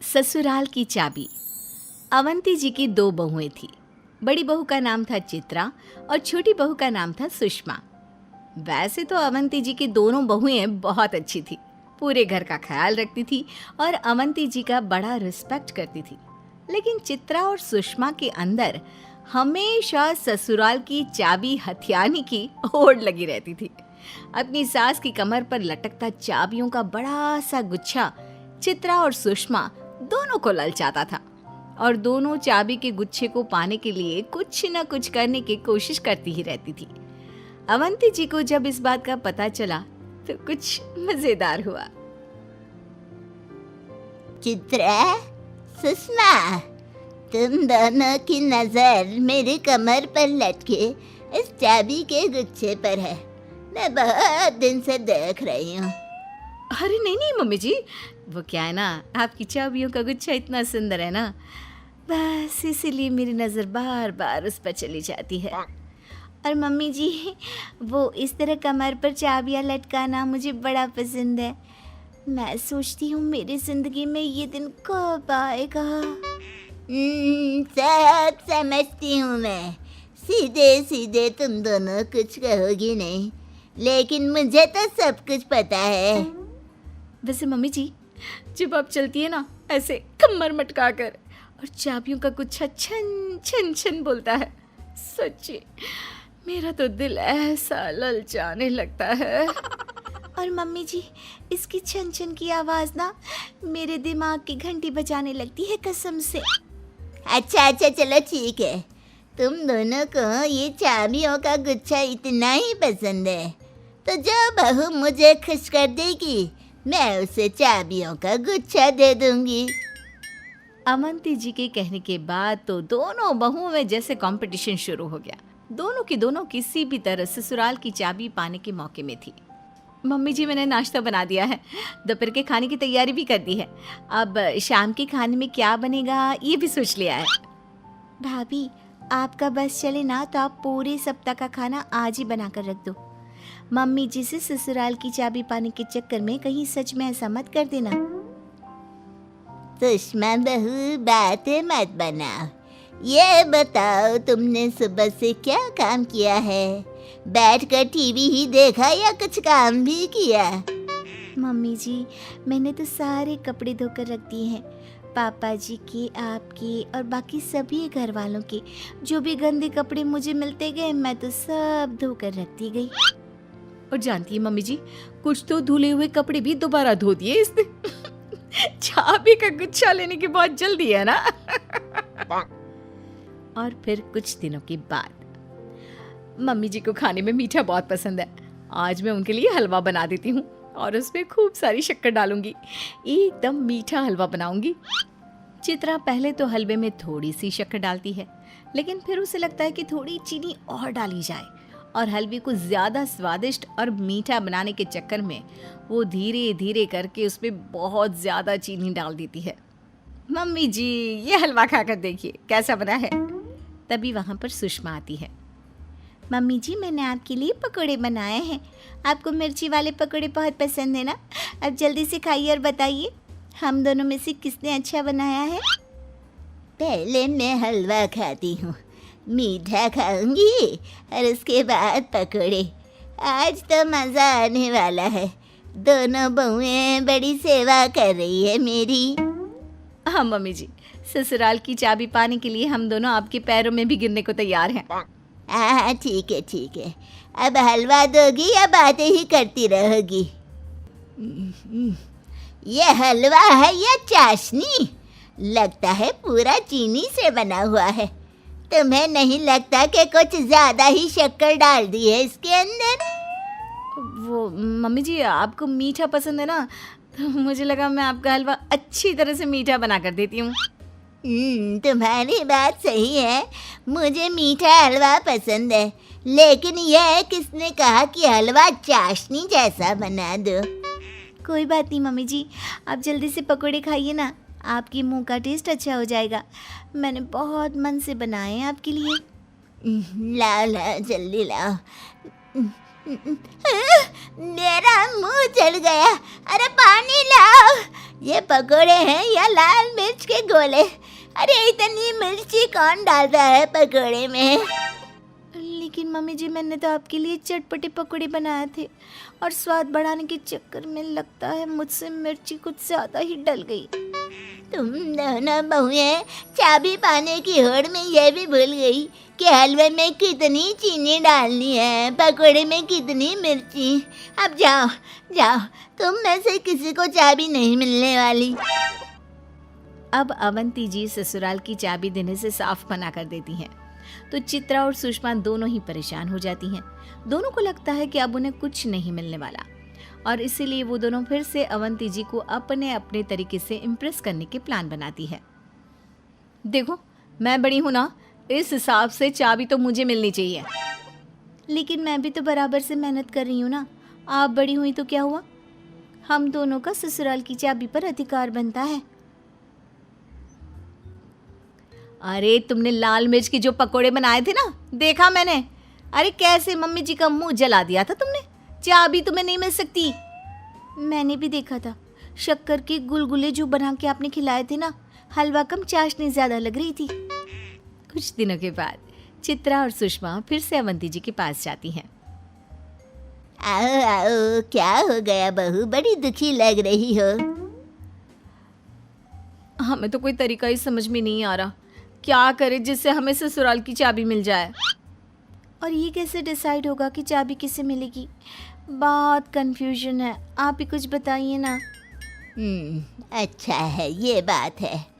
ससुराल की चाबी। अवंती जी की दो बहुएं थी। बड़ी बहू का नाम था चित्रा और छोटी बहू का नाम था सुषमा। वैसे तो अवंती जी की दोनों बहुएं बहुत अच्छी थी, पूरे घर का ख्याल रखती थी और अवंती जी का बड़ा रिस्पेक्ट करती थी। लेकिन चित्रा और सुषमा के अंदर हमेशा ससुराल की चाबी हथियाने की होड़ लगी रहती थी। अपनी सास की कमर पर लटकता चाबियों का बड़ा सा गुच्छा चित्रा और सुषमा दोनों को ललचाता था और दोनों चाबी के गुच्छे को पाने के लिए कुछ न कुछ करने की कोशिश करती ही रहती थी। अवंती जी को जब इस बात का पता चला तो कुछ मजेदार हुआ। चित्रा, सुषमा, तुम दोनों की नजर मेरी कमर पर लटके इस चाबी के गुच्छे पर है। मैं बहुत दिन से देख रही हूँ। अरे नहीं नहीं मम्मी जी, वो क्या है ना, आपकी चाबियों का गुच्छा इतना सुंदर है ना, बस इसीलिए मेरी नज़र बार बार उस पर चली जाती है। और मम्मी जी, वो इस तरह कमर पर चाबियाँ लटकाना मुझे बड़ा पसंद है। मैं सोचती हूँ मेरी ज़िंदगी में ये दिन कब आएगा। सब समझती हूँ मैं। सीधे सीधे तुम दोनों कुछ कहोगी नहीं, लेकिन मुझे तो सब कुछ पता है। वैसे मम्मी जी, जब आप चलती है ना ऐसे कमर मटका कर और चाबियों का गुच्छा छन छन छन बोलता है, सच्ची मेरा तो दिल ऐसा ललचाने लगता है। और मम्मी जी, इसकी छन छन की आवाज़ ना मेरे दिमाग की घंटी बजाने लगती है कसम से। अच्छा चलो ठीक है, तुम दोनों को ये चाबियों का गुच्छा इतना ही पसंद है तो जो बहू मुझे खुश कर देगी मैं उसे चाबियों का गुच्छा दे दूंगी। अवंती जी के कहने के बाद तो दोनों बहुओं में जैसे कंपटीशन शुरू हो गया। दोनों की दोनों किसी भी तरह ससुराल की चाबी पाने के मौके में थी। मम्मी जी, मैंने नाश्ता बना दिया है, दोपहर के खाने की तैयारी भी कर दी है। अब शाम के खाने में क्या बनेगा ये भी सोच लिया है। भाभी, आपका बस चले ना तो आप पूरे सप्ताह का खाना आज ही बना कर रख दो। मम्मी जी से ससुराल की चाबी पाने के चक्कर में कहीं सच में ऐसा मत कर देना। सुषमा बहू, बातें मत बनाओ। ये बताओ तुमने सुबह से क्या काम किया है? बैठकर टीवी ही देखा या कुछ काम भी किया? मम्मी जी, मैंने तो सारे कपड़े धोकर रख दिए हैं। पापा जी के, आपके और बाकी सभी घर वालों के जो भी गंदे कपड़े मुझे मिलते गए मैं तो सब धोकर रखती गई। और जानती है मम्मी जी, कुछ तो धुले हुए कपड़े भी दोबारा धो दिए इसने। चाबी का गुच्छा लेने की बहुत जल्दी है ना। और फिर कुछ दिनों के बाद मम्मी जी को खाने में मीठा बहुत पसंद है। आज मैं उनके लिए हलवा बना देती हूँ और उसमें खूब सारी शक्कर डालूंगी। एकदम मीठा हलवा बनाऊंगी। चित्रा पहले तो हलवे में थोड़ी सी शक्कर डालती है, लेकिन फिर उसे लगता है कि थोड़ी चीनी और डाली जाए और हलवे को ज़्यादा स्वादिष्ट और मीठा बनाने के चक्कर में वो धीरे धीरे करके उसमें बहुत ज़्यादा चीनी डाल देती है। मम्मी जी, ये हलवा खाकर देखिए कैसा बना है। तभी वहाँ पर सुषमा आती है। मम्मी जी, मैंने आपके लिए पकौड़े बनाए हैं। आपको मिर्ची वाले पकौड़े बहुत पसंद है ना? अब जल्दी से खाइए और बताइए हम दोनों में से किसने अच्छा बनाया है। पहले मैं हलवा खाती हूँ, मीठा खाऊंगी और उसके बाद पकौड़े। आज तो मज़ा आने वाला है। दोनों बहुएं बड़ी सेवा कर रही है मेरी। हाँ मम्मी जी, ससुराल की चाबी पाने के लिए हम दोनों आपके पैरों में भी गिरने को तैयार हैं। हाँ ठीक है। अब हलवा दोगी या बातें ही करती रहोगी? ये हलवा है या चाशनी? लगता है पूरा चीनी से बना हुआ है। तुम्हें नहीं लगता कि कुछ ज़्यादा ही शक्कर डाल दी है इसके अंदर? वो मम्मी जी, आपको मीठा पसंद है ना, तो मुझे लगा मैं आपका हलवा अच्छी तरह से मीठा बना कर देती हूँ। तुम्हारी बात सही है, मुझे मीठा हलवा पसंद है, लेकिन यह किसने कहा कि हलवा चाशनी जैसा बना दो? कोई बात नहीं मम्मी जी, आप जल्दी से पकौड़े खाइए ना, आपके मुंह का टेस्ट अच्छा हो जाएगा। मैंने बहुत मन से बनाए हैं आपके लिए। लाओ जल्दी लाओ। मेरा मुंह जल गया। अरे पानी लाओ, ये पकोड़े हैं या लाल मिर्च के गोले? अरे इतनी मिर्ची कौन डालता है पकोड़े में? लेकिन मम्मी जी, मैंने तो आपके लिए चटपटे पकौड़े बनाए थे और स्वाद बढ़ाने के चक्कर में लगता है मुझसे मिर्ची कुछ ज़्यादा ही डल गई। तुम दोनों बहुएं चाबी पाने की होड़ में यह भी भूल गई कि हलवे में कितनी चीनी डालनी है, पकोड़े में कितनी मिर्ची। अब जाओ जाओ, तुम में से किसी को चाबी नहीं मिलने वाली। अब अवंती जी ससुराल की चाबी देने से साफ मना कर देती हैं, तो चित्रा और सुषमा दोनों ही परेशान हो जाती हैं। दोनों को लगता है कि अब उन्हें कुछ नहीं मिलने वाला और इसीलिए वो दोनों फिर से अवंती जी को अपने अपने तरीके से इम्प्रेस करने के प्लान बनाती है। देखो, मैं बड़ी हूं ना, इस हिसाब से चाबी तो मुझे मिलनी चाहिए। लेकिन मैं भी तो बराबर से मेहनत कर रही हूँ ना। आप बड़ी हुई तो क्या हुआ, हम दोनों का ससुराल की चाबी पर अधिकार बनता है। अरे तुमने लाल मिर्च के जो पकोड़े बनाए थे ना, देखा मैंने। अरे कैसे मम्मी जी का मुंह जला दिया था तुमने। चाबी तुम्हें नहीं मिल सकती। मैंने भी देखा था, शक्कर के गुलगुले जो बना के आपने खिलाए थे ना, हलवा कम चाशनी ज्यादा लग रही थी। कुछ दिनों के बाद चित्रा और सुषमा फिर से अवंती जी के पास जाती हैं। आओ आओ, क्या हो गया बहू, बड़ी दुखी लग रही हो। हमें तो कोई तरीका ही समझ में नहीं आ रहा, क्या करें जिससे हमें ससुराल की चाबी मिल जाए। और ये कैसे डिसाइड होगा कि चाबी किसे मिलेगी? बहुत कंफ्यूजन है, आप ही कुछ बताइए ना। अच्छा है, ये बात है।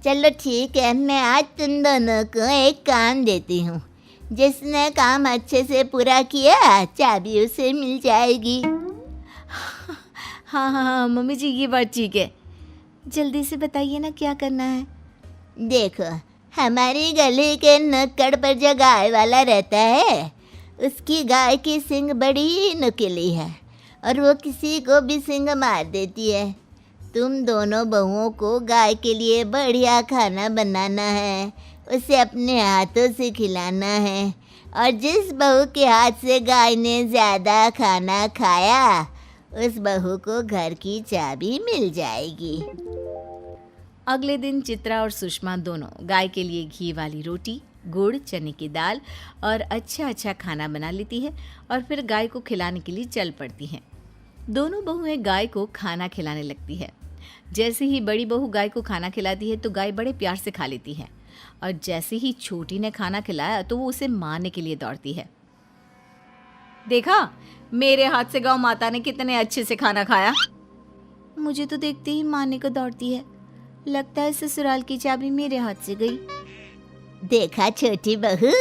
चलो ठीक है, मैं आज तुम दोनों को एक काम देती हूँ। जिसने काम अच्छे से पूरा किया, चाबी उसे मिल जाएगी। हाँ हाँ हाँ मम्मी जी, ये बात ठीक है। जल्दी से बताइए ना, क्या करना है। देखो, हमारी गली के नुक्कड़ पर जो गाय वाला रहता है, उसकी गाय की सींग बड़ी नुकीली है और वो किसी को भी सींग मार देती है। तुम दोनों बहुओं को गाय के लिए बढ़िया खाना बनाना है, उसे अपने हाथों से खिलाना है और जिस बहू के हाथ से गाय ने ज़्यादा खाना खाया, उस बहू को घर की चाबी मिल जाएगी। अगले दिन चित्रा और सुषमा दोनों गाय के लिए घी वाली रोटी, गुड़, चने की दाल और अच्छा खाना बना लेती है और फिर गाय को खिलाने के लिए चल पड़ती हैं। दोनों बहुएं गाय को खाना खिलाने लगती है। जैसे ही बड़ी बहू गाय को खाना खिलाती है तो गाय बड़े प्यार से खा लेती है और जैसे ही छोटी ने खाना खिलाया तो वो उसे मारने के लिए दौड़ती है। देखा, मेरे हाथ से गौ माता ने कितने अच्छे से खाना खाया। मुझे तो देखते ही मारने को दौड़ती है। लगता है ससुराल की चाबी मेरे हाथ से गई। देखा छोटी बहू,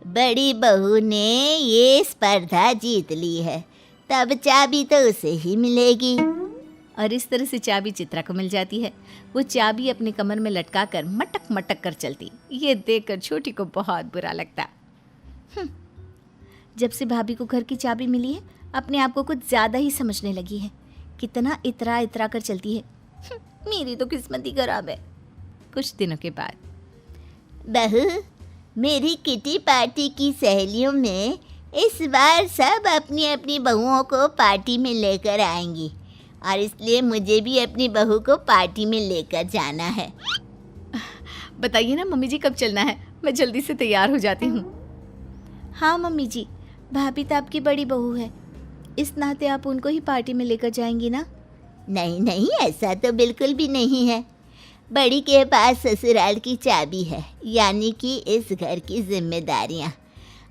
बड़ी बहू ने ये स्पर्धा जीत ली है, तब चाबी तो उसे ही मिलेगी। और इस तरह से चाबी चित्रा को मिल जाती है। वो चाबी अपने कमर में लटका कर मटक मटक कर चलती। ये देखकर छोटी को बहुत बुरा लगता। जब से भाभी को घर की चाबी मिली है, अपने आप को कुछ ज़्यादा ही समझने लगी है। कितना इतरा इतरा कर चलती है। मेरी तो किस्मत ही खराब है। कुछ दिनों के बाद, बहू, मेरी किटी पार्टी की सहेलियों में इस बार सब अपनी अपनी बहुओं को पार्टी में लेकर आएंगी और इसलिए मुझे भी अपनी बहू को पार्टी में लेकर जाना है। बताइए ना मम्मी जी, कब चलना है? मैं जल्दी से तैयार हो जाती हूँ। हाँ मम्मी जी, भाभी तो आपकी बड़ी बहू है, इस नाते आप उनको ही पार्टी में लेकर जाएंगी ना? नहीं नहीं, ऐसा तो बिल्कुल भी नहीं है। बड़ी के पास ससुराल की चाबी है, यानी कि इस घर की जिम्मेदारियाँ।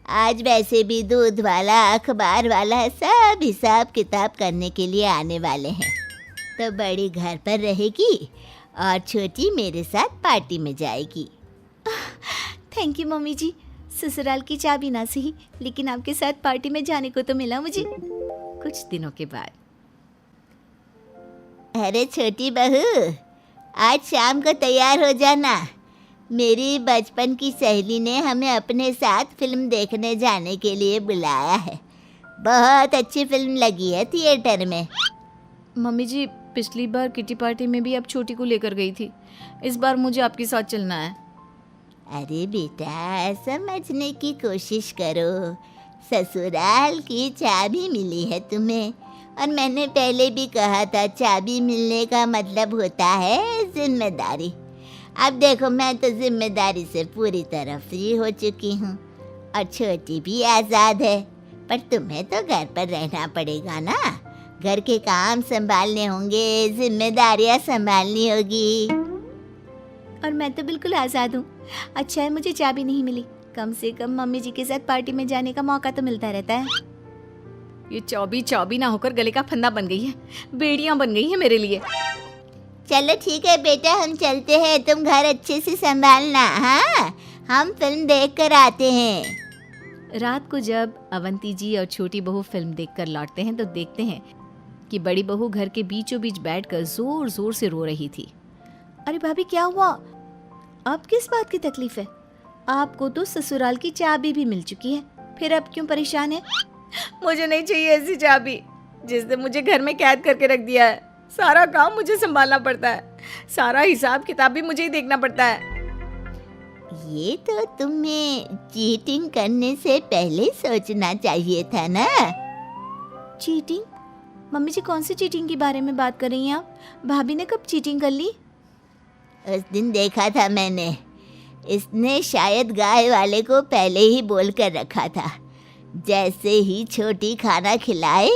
आज वैसे भी दूध वाला, अखबार वाला सब हिसाब किताब करने के लिए आने वाले हैं, तो बड़ी घर पर रहेगी और छोटी मेरे साथ पार्टी में जाएगी। थैंक यू मम्मी जी, ससुराल की चाबी ना सही, लेकिन आपके साथ पार्टी में जाने को तो मिला मुझे। कुछ दिनों के बाद, अरे छोटी बहू, आज शाम को तैयार हो जाना। मेरी बचपन की सहेली ने हमें अपने साथ फिल्म देखने जाने के लिए बुलाया है। बहुत अच्छी फिल्म लगी है थिएटर में। मम्मी जी, पिछली बार किटी पार्टी में भी आप छोटी को लेकर गई थी, इस बार मुझे आपके साथ चलना है। अरे बेटा, समझने की कोशिश करो। ससुराल की चाबी मिली है तुम्हें, और मैंने पहले भी कहा था चाबी मिलने का मतलब होता है जिम्मेदारी। अब देखो मैं तो जिम्मेदारी से पूरी तरह फ्री हो चुकी हूँ और छोटी भी आज़ाद है, पर तुम्हें तो घर पर रहना पड़ेगा ना, घर के काम संभालने होंगे, जिम्मेदारियाँ संभालनी होगी। और मैं तो बिल्कुल आज़ाद हूँ। अच्छा है मुझे चाबी नहीं मिली, कम से कम मम्मी जी के साथ पार्टी में जाने का मौका तो मिलता रहता है। ये चाबी ना होकर गले का फंदा बन गई है, बेड़ियाँ बन गई हैं मेरे लिए। चलो ठीक है बेटा, हम चलते हैं, तुम घर अच्छे से संभालना। हाँ, हम फिल्म देख कर आते हैं। रात को जब अवंती जी और छोटी बहू फिल्म देखकर लौटते हैं तो देखते हैं कि बड़ी बहू घर के बीचों बीच बैठकर जोर जोर से रो रही थी। अरे भाभी क्या हुआ? अब किस बात की तकलीफ है? आपको तो ससुराल की चाबी भी मिल चुकी है, फिर अब क्यों परेशान है? मुझे नहीं चाहिए ऐसी चाबी जिसने मुझे घर में कैद करके रख दिया है। सारा काम मुझे संभालना पड़ता है, सारा हिसाब किताब भी मुझे ही देखना पड़ता है। ये तो तुम्हें चीटिंग करने से पहले सोचना चाहिए था ना। चीटिंग? मम्मी जी कौन सी चीटिंग के बारे में बात कर रही हैं आप? भाभी ने कब चीटिंग कर ली? उस दिन देखा था मैंने, इसने शायद गाय वाले को पहले ही बोल कर रखा था, जैसे ही छोटी खाना खिलाए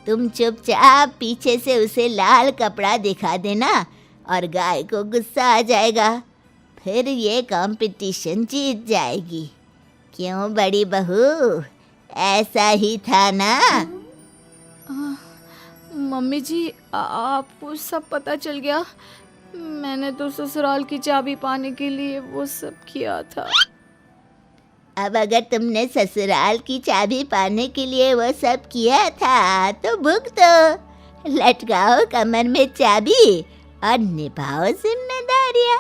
तुम चुपचाप पीछे से उसे लाल कपड़ा दिखा देना और गाय को गुस्सा आ जाएगा, फिर ये कंपटीशन जीत जाएगी। क्यों बड़ी बहू, ऐसा ही था ना? मम्मी जी आपको सब पता चल गया? मैंने तो ससुराल की चाबी पाने के लिए वो सब किया था। अब अगर तुमने ससुराल की चाबी पाने के लिए वो सब किया था तो भुगतो, लटकाओ कमर में चाबी और निभाओ जिम्मेदारियाँ।